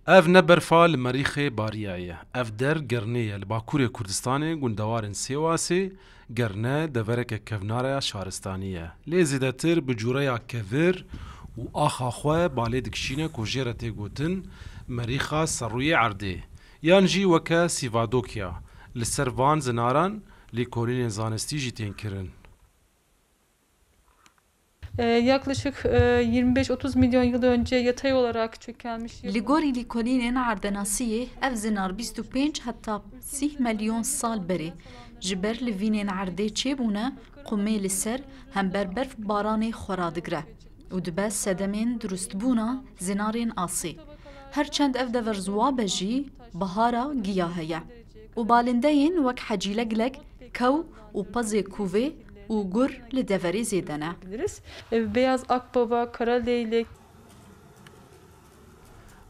Ev ne berfa li Merîxê bariya ye. Ev der gerné ye li Bakurê Kurdistanê gundewarên Sêwasê gerne devereke kevnara ya şaristanî ye. Lê zêdetir bi cûreya kevir û axa xwe balê dikişîne ku jê re tê gotin Merîxa Serrûyê Erdê yan jî weke Sîvadokya li ser van zinaran lêkolînên zanistî jî tên kirin. Yaklaşık 25-30 milyon yıl önce yatay olarak çökelmiş. Li gorî lêkolînên Erdenasiyê ev zinar 25 heta 30 milyon sal berê ji ber li vînên Erdê çêbûne qumê li ser hem berberf baranê xwara digre û dibe sedemên durustbûna zinarên asê. Herçend ev dever ziwabe jî bihara giya heye û balîndeyên wek hecîleglek, kew û pezê kûvê û gur li deverê zêde ne. Beyaz akbaba, kara leylek.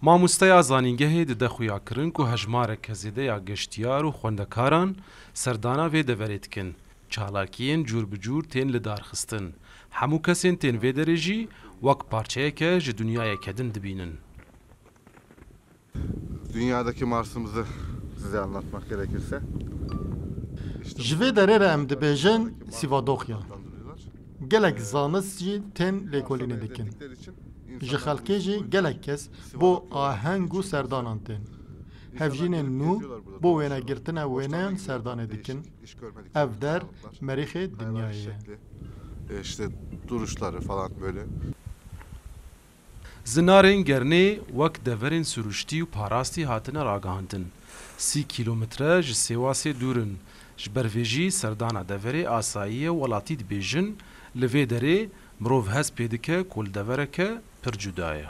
Mamosteya zanîngehê dide xuya kirin ku hejmareke zêde ya geştiyar û xwendekaran serdana vê deverê dikin. Çalakiyên cûr bi cûr tên li darxistin. Hemû kesên tên vê derê jî wek parçeyeke ji dunyayeke din dibînin. Dünyadaki Mars'ımızı size anlatmak gerekirse. Ji vê derê re em dibêjin Sîvadokya. Gelek zanist jî tên lêkolînê dikin. Ji xelkê jî gelek kes bo aheng û serdanan tên. Hevjînên nû bo wênegirtina wêneyan serdanê dikin. Ev der Merîxê Dinyayê ye. İşte duruşları falan böyle. Zinarên gernê wek deverên süruştî û parastî hatine ragihandin. 30 kîlometre ji Sêwasê dûr in. Ji ber vê jî serdana deverê asayî welatî dibêjin li vê derê mirov hez pê dike ku li devereke pir cuda ye.